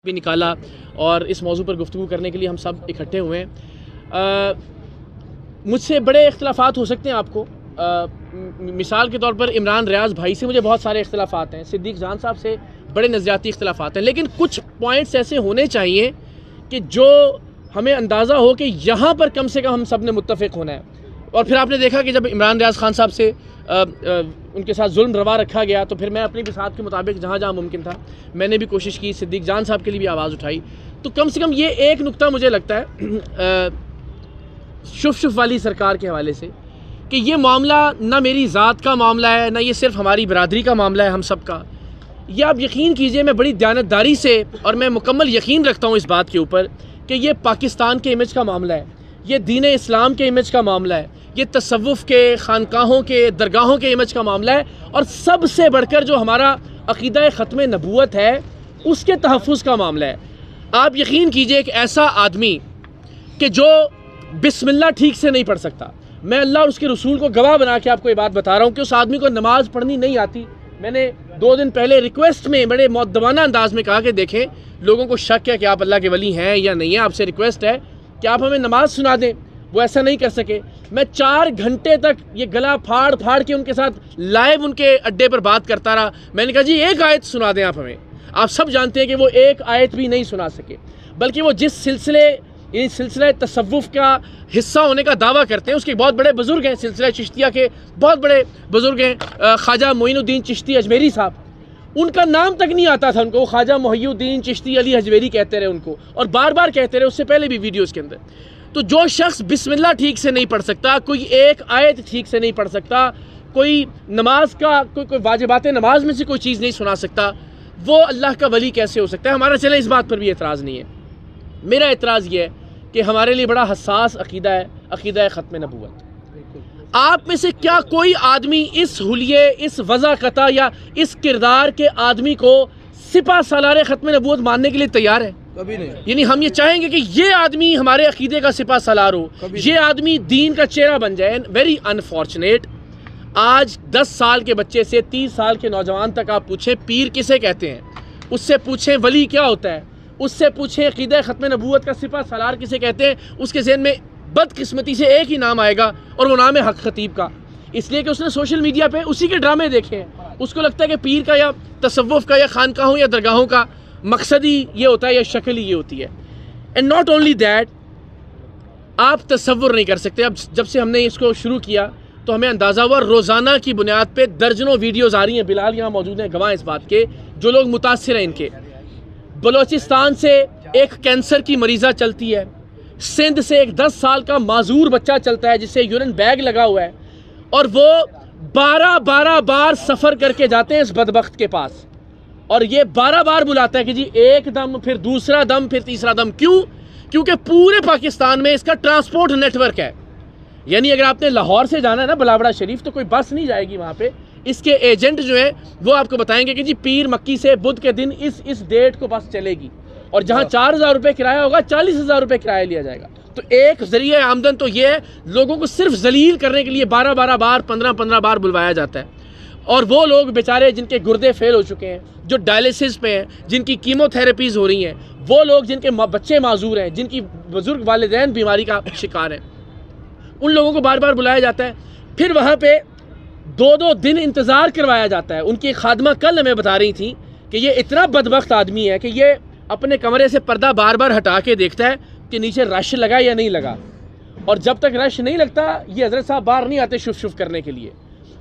بھی نکالا اور اس موضوع پر گفتگو کرنے کے لیے ہم سب اکٹھے ہوئے ہیں۔ مجھ سے بڑے اختلافات ہو سکتے ہیں آپ کو، مثال کے طور پر عمران ریاض بھائی سے مجھے بہت سارے اختلافات ہیں، صدیق جان صاحب سے بڑے نظریاتی اختلافات ہیں، لیکن کچھ پوائنٹس ایسے ہونے چاہیے کہ جو ہمیں اندازہ ہو کہ یہاں پر کم سے کم ہم سب نے متفق ہونا ہے۔ اور پھر آپ نے دیکھا کہ جب عمران ریاض خان صاحب سے ان کے ساتھ ظلم روا رکھا گیا تو پھر میں اپنی بساط کے مطابق جہاں جہاں ممکن تھا میں نے بھی کوشش کی، صدیق جان صاحب کے لیے بھی آواز اٹھائی۔ تو کم سے کم یہ ایک نقطہ مجھے لگتا ہے شف والی سرکار کے حوالے سے کہ یہ معاملہ نہ میری ذات کا معاملہ ہے، نہ یہ صرف ہماری برادری کا معاملہ ہے ہم سب کا۔ یہ آپ یقین کیجئے، میں بڑی دیانتداری سے اور میں مکمل یقین رکھتا ہوں اس بات کے اوپر کہ یہ پاکستان کے امیج کا معاملہ ہے، یہ دین اسلام کے امیج کا معاملہ ہے، یہ تصوف کے، خانقاہوں کے، درگاہوں کے امیج کا معاملہ ہے، اور سب سے بڑھ کر جو ہمارا عقیدہ ختم نبوت ہے اس کے تحفظ کا معاملہ ہے۔ آپ یقین کیجئے ایک ایسا آدمی کہ جو بسم اللہ ٹھیک سے نہیں پڑھ سکتا، میں اللہ اور اس کے رسول کو گواہ بنا کے آپ کو یہ بات بتا رہا ہوں کہ اس آدمی کو نماز پڑھنی نہیں آتی۔ میں نے 2 دن پہلے ریکویسٹ میں بڑے مؤدبانہ انداز میں کہا کہ دیکھیں لوگوں کو شک ہے کہ آپ اللہ کے ولی ہیں یا نہیں ہیں، آپ سے ریکویسٹ ہے کہ آپ ہمیں نماز سنا دیں۔ وہ ایسا نہیں کر سکے۔ میں 4 گھنٹے تک یہ گلا پھاڑ کے ان کے ساتھ لائیو ان کے اڈے پر بات کرتا رہا۔ میں نے کہا جی ایک آیت سنا دیں آپ ہمیں۔ آپ سب جانتے ہیں کہ وہ ایک آیت بھی نہیں سنا سکے، بلکہ وہ جس سلسلہ تصوف کا حصہ ہونے کا دعویٰ کرتے ہیں، اس کے بہت بڑے بزرگ ہیں، سلسلہ چشتیہ کے بہت بڑے بزرگ ہیں، خواجہ معین الدین چشتی اجمیری صاحب، ان کا نام تک نہیں آتا تھا ان کو، خواجہ محی الدین چشتی علی اجمیری کہتے رہے ان کو، اور بار بار کہتے رہے، اس سے پہلے بھی ویڈیوز کے اندر۔ تو جو شخص بسم اللہ ٹھیک سے نہیں پڑھ سکتا، کوئی ایک آیت ٹھیک سے نہیں پڑھ سکتا، کوئی نماز کا کوئی واجبات نماز میں سے کوئی چیز نہیں سنا سکتا، وہ اللہ کا ولی کیسے ہو سکتا ہے؟ ہمارا چلے اس بات پر بھی اعتراض نہیں ہے۔ میرا اعتراض یہ ہے کہ ہمارے لیے بڑا حساس عقیدہ ہے، عقیدہ ختم نبوت۔ آپ میں سے کیا کوئی آدمی اس حلیے، اس وضاقتہ یا اس کردار کے آدمی کو سپہ سالار ختم نبوت ماننے کے لیے تیار ہے؟ کبھی نہیں۔ یعنی ہم یہ چاہیں گے کہ یہ آدمی ہمارے عقیدے کا سپہ سالار ہو، یہ آدمی دین کا چہرہ بن جائے۔ ویری انفارچونیٹ، آج 10 سال کے بچے سے 30 سال کے نوجوان تک آپ پوچھیں پیر کسے کہتے ہیں، اس سے پوچھیں ولی کیا ہوتا ہے، اس سے پوچھیں عقیدہ ختم نبوت کا سپہ سالار کسے کہتے ہیں، اس کے ذہن میں بدقسمتی سے ایک ہی نام آئے گا، اور وہ نام ہے حق خطیب کا، اس لیے کہ اس نے سوشل میڈیا پہ اسی کے ڈرامے دیکھے ہیں۔ اس کو لگتا ہے کہ پیر کا یا تصوف کا یا خانقاہوں یا درگاہوں کا مقصد ہی یہ ہوتا ہے یا شکل ہی یہ ہوتی ہے۔ اینڈ ناٹ اونلی دیٹ، آپ تصور نہیں کر سکتے، اب جب سے ہم نے اس کو شروع کیا تو ہمیں اندازہ ہوا روزانہ کی بنیاد پہ درجنوں ویڈیوز آ رہی ہیں، بلال یہاں موجود ہیں گواہ اس بات کے، جو لوگ متاثر ہیں ان کے۔ بلوچستان سے ایک کینسر کی مریضہ چلتی ہے، سندھ سے ایک 10 سال کا معذور بچہ چلتا ہے جس سے یورین بیگ لگا ہوا ہے، اور وہ 12 بار سفر کر کے جاتے ہیں اس بدبخت کے پاس، اور یہ 12 بار بلاتا ہے کہ جی ایک دم، پھر دوسرا دم، پھر تیسرا دم۔ کیوں؟ کیونکہ پورے پاکستان میں اس کا ٹرانسپورٹ نیٹ ورک ہے۔ یعنی اگر آپ نے لاہور سے جانا ہے نا بلاوڑا شریف تو کوئی بس نہیں جائے گی وہاں پہ، اس کے ایجنٹ جو ہیں وہ آپ کو بتائیں گے کہ جی پیر مکی سے بدھ کے دن اس ڈیٹ کو بس چلے گی، اور جہاں 4000 روپے کرایہ ہوگا 40,000 روپے کرایہ لیا جائے گا۔ تو ایک ذریعہ آمدن تو یہ ہے، لوگوں کو صرف ذلیل کرنے کے لیے 12 بار 15 بار بلوایا جاتا ہے، اور وہ لوگ بیچارے جن کے گردے فیل ہو چکے ہیں، جو ڈائلیسس پہ ہیں، جن کی کیمو تھراپیز ہو رہی ہیں، وہ لوگ جن کے بچے معذور ہیں، جن کی بزرگ والدین بیماری کا شکار ہیں، ان لوگوں کو بار بار بلایا جاتا ہے۔ پھر وہاں پہ 2 دن انتظار کروایا جاتا ہے۔ ان کی خادمہ کل ہمیں بتا رہی تھی کہ یہ اتنا بدبخت آدمی ہے کہ یہ اپنے کمرے سے پردہ بار بار ہٹا کے دیکھتا ہے کہ نیچے رش لگا یا نہیں لگا، اور جب تک رش نہیں لگتا یہ حضرت صاحب باہر نہیں آتے شف کرنے کے لیے۔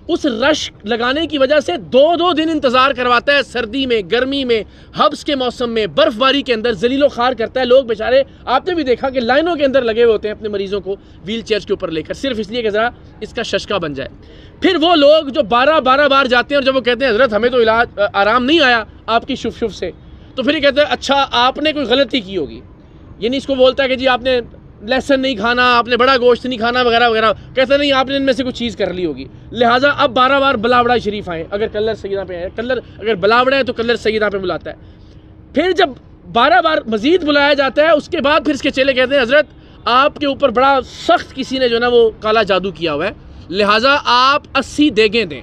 اس رش لگانے کی وجہ سے 2 دن انتظار کرواتا ہے، سردی میں، گرمی میں، حبس کے موسم میں، برف باری کے اندر ذلیل و خوار کرتا ہے۔ لوگ بیچارے، آپ نے بھی دیکھا کہ لائنوں کے اندر لگے ہوئے ہوتے ہیں اپنے مریضوں کو ویل چیئرز کے اوپر لے کر، صرف اس لیے کہ ذرا اس کا ششکا بن جائے۔ پھر وہ لوگ جو 12 بار جاتے ہیں، اور جب وہ کہتے ہیں حضرت ہمیں تو آرام نہیں آیا آپ کی شف سے، تو پھر یہ کہتے ہیں اچھا آپ نے کوئی غلطی کی ہوگی۔ یعنی اس کو بولتا ہے کہ جی آپ نے لہسن نہیں کھانا، آپ نے بڑا گوشت نہیں کھانا وغیرہ وغیرہ، کہتے نہیں آپ نے ان میں سے کچھ چیز کر لی ہوگی، لہٰذا اب 12 بار بلاوڑا شریف آئیں۔ اگر کلر سیدہ پہ ہے، اگر بلاوڑا ہے تو کلر سیدہ پہ بلاتا ہے۔ پھر جب 12 بار مزید بلایا جاتا ہے، اس کے بعد پھر اس کے چیلے کہتے ہیں حضرت آپ کے اوپر بڑا سخت کسی نے جو نا وہ کالا جادو کیا ہوا ہے، لہٰذا آپ 80 دیگیں دیں۔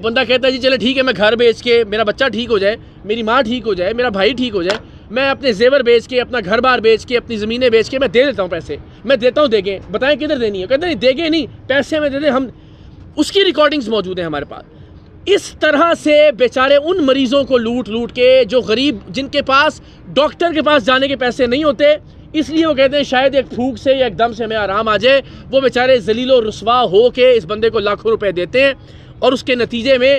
بندہ کہتا ہے جی چلے ٹھیک ہے، میں گھر بیچ کے میرا بچہ ٹھیک ہو جائے، میری ماں ٹھیک ہو جائے، میرا بھائی ٹھیک ہو جائے، میں اپنے زیور بیچ کے، اپنا گھر بار بیچ کے، اپنی زمینیں بیچ کے میں دے دیتا ہوں پیسے، میں دیتا ہوں دیگیں، بتائیں کدھر دینی ہے؟ کہتے ہیں دیگیں نہیں، پیسے میں دے دیں ہم، اس کی ریکارڈنگز موجود ہیں ہمارے پاس۔ اس طرح سے بیچارے ان مریضوں کو لوٹ لوٹ کے، جو غریب، جن کے پاس ڈاکٹر کے پاس جانے کے پیسے نہیں ہوتے، اس لیے وہ کہتے ہیں شاید ایک پھونک سے یا ایک دم سے ہمیں آرام آ جائے، وہ بیچارے ذلیل و رسوا ہو کے اس بندے کو لاکھوں روپے دیتے ہیں، اور اس کے نتیجے میں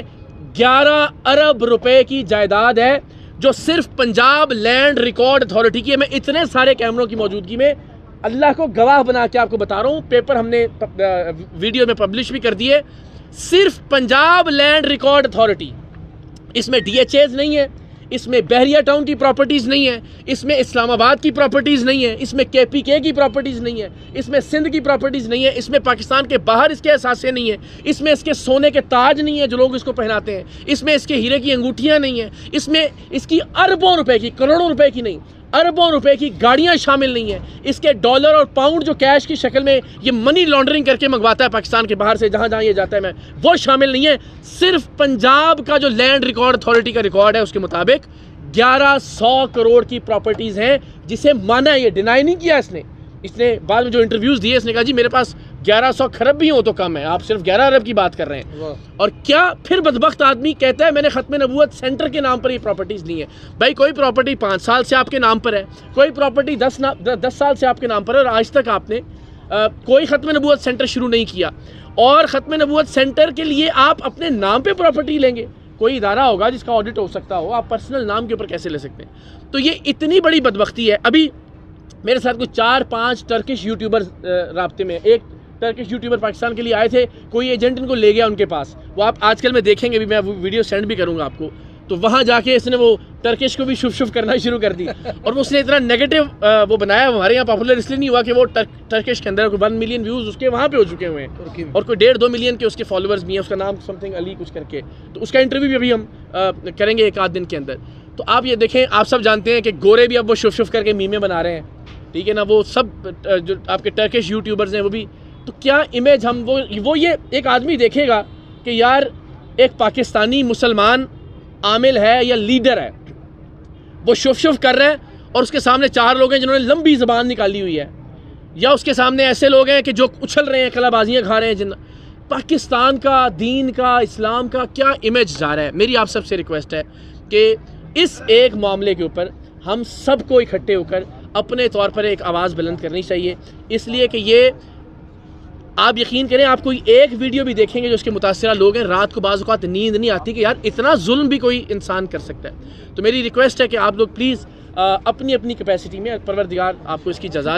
11 ارب روپے کی جائیداد ہے جو صرف پنجاب لینڈ ریکارڈ اتھارٹی کی ہے۔ میں اتنے سارے کیمروں کی موجودگی میں اللہ کو گواہ بنا کے آپ کو بتا رہا ہوں، پیپر ہم نے ویڈیو میں پبلش بھی کر دیے، صرف پنجاب لینڈ ریکارڈ اتھارٹی، اس میں ڈی ایچ ایز نہیں ہے، اس میں بحریہ ٹاؤن کی پراپرٹیز نہیں ہیں، اس میں اسلام آباد کی پراپرٹیز نہیں ہیں، اس میں کے پی کے کی پراپرٹیز نہیں ہیں، اس میں سندھ کی پراپرٹیز نہیں ہیں، اس میں پاکستان کے باہر اس کے اثاثے نہیں ہیں، اس میں اس کے سونے کے تاج نہیں ہیں جو لوگ اس کو پہناتے ہیں، اس میں اس کے ہیرے کی انگوٹھیاں نہیں ہیں، اس میں اس کی اربوں روپے کی، کروڑوں روپے کی نہیں، اربوں روپے کی گاڑیاں شامل نہیں ہیں، اس کے ڈالر اور پاؤنڈ جو کیش کی شکل میں یہ منی لانڈرنگ کر کے منگواتا ہے پاکستان کے باہر سے، جہاں جہاں یہ جاتا ہے میں، وہ شامل نہیں ہے۔ صرف پنجاب کا جو لینڈ ریکارڈ اتھارٹی کا ریکارڈ ہے اس کے مطابق 1100 کروڑ کی پراپرٹیز ہیں، جسے مانا ہے، یہ ڈینائی نہیں کیا اس نے بعد میں جو انٹرویوز دیے، اس نے کہا جی میرے پاس 1100 کھرب بھی ہوں تو کم ہے، آپ صرف 11 ارب کی بات کر رہے ہیں۔ اور کیا پھر بدبخت آدمی کہتا ہے میں نے ختم نبوت سینٹر کے نام پر یہ پراپرٹیز لی ہیں۔ بھائی کوئی پراپرٹی 5 سال سے آپ کے نام پر ہے، کوئی پراپرٹی 10 سال سے آپ کے نام پر ہے، اور آج تک آپ نے کوئی ختم نبوت سینٹر شروع نہیں کیا، اور ختم نبوت سینٹر کے لیے آپ اپنے نام پہ پراپرٹی لیں گے؟ کوئی ادارہ ہوگا جس کا آڈٹ ہو سکتا ہو، آپ پرسنل نام کے اوپر کیسے لے سکتے ہیں؟ تو یہ اتنی بڑی بدبختی ہے۔ ابھی میرے ساتھ کوئی 4-5 ٹرکش یوٹیوبر رابطے میں، ایک ٹرکش یوٹیوبر پاکستان کے لیے آئے تھے، کوئی ایجنٹ ان کو لے گیا ان کے پاس، وہ آپ آج کل میں دیکھیں گے بھی، میں ویڈیو سینڈ بھی کروں گا آپ کو، تو وہاں جا کے اس نے وہ ٹرکش کو بھی شف کرنا شروع کر دی، اور اس نے اتنا نیگیٹو وہ بنایا، ہمارے یہاں پاپولر اس لیے نہیں ہوا کہ وہ ٹرکش کے اندر کوئی 1 ملین ویوز اس کے وہاں پہ ہو چکے ہوئے ہیں، اور کوئی 1.5-2 ملین کے اس کے فالوورز بھی ہیں، اس کا نام سم تھنگ علی کچھ کر کے، تو اس کا انٹرویو بھی ابھی ہم کریں گے 1-8 دن کے اندر۔ تو آپ یہ دیکھیں، آپ سب جانتے ہیں کہ گورے بھی اب وہ شف کر کے میمیں بنا رہے ہیں، ٹھیک ہے نا، وہ سب جو آپ کے ٹرکش یوٹیوبرز ہیں وہ بھی، تو کیا امیج ہم وہ یہ ایک آدمی دیکھے گا کہ یار ایک پاکستانی مسلمان عامل ہے یا لیڈر ہے، وہ شف کر رہا ہے، اور اس کے سامنے 4 لوگ ہیں جنہوں نے لمبی زبان نکالی ہوئی ہے، یا اس کے سامنے ایسے لوگ ہیں کہ جو اچھل رہے ہیں، کلا بازیاں کھا رہے ہیں، پاکستان کا، دین کا، اسلام کا کیا امیج جا رہا ہے؟ میری آپ سب سے ریکویسٹ ہے کہ اس ایک معاملے کے اوپر ہم سب کو اکٹھے ہو کر اپنے طور پر ایک آواز بلند کرنی چاہیے، اس لیے کہ یہ آپ یقین کریں، آپ کوئی ایک ویڈیو بھی دیکھیں گے جو اس کے متاثرہ لوگ ہیں، رات کو بعض اوقات نیند نہیں آتی کہ یار اتنا ظلم بھی کوئی انسان کر سکتا ہے۔ تو میری ریکویسٹ ہے کہ آپ لوگ پلیز اپنی اپنی کیپیسٹی میں، پروردگار آپ کو اس کی جزا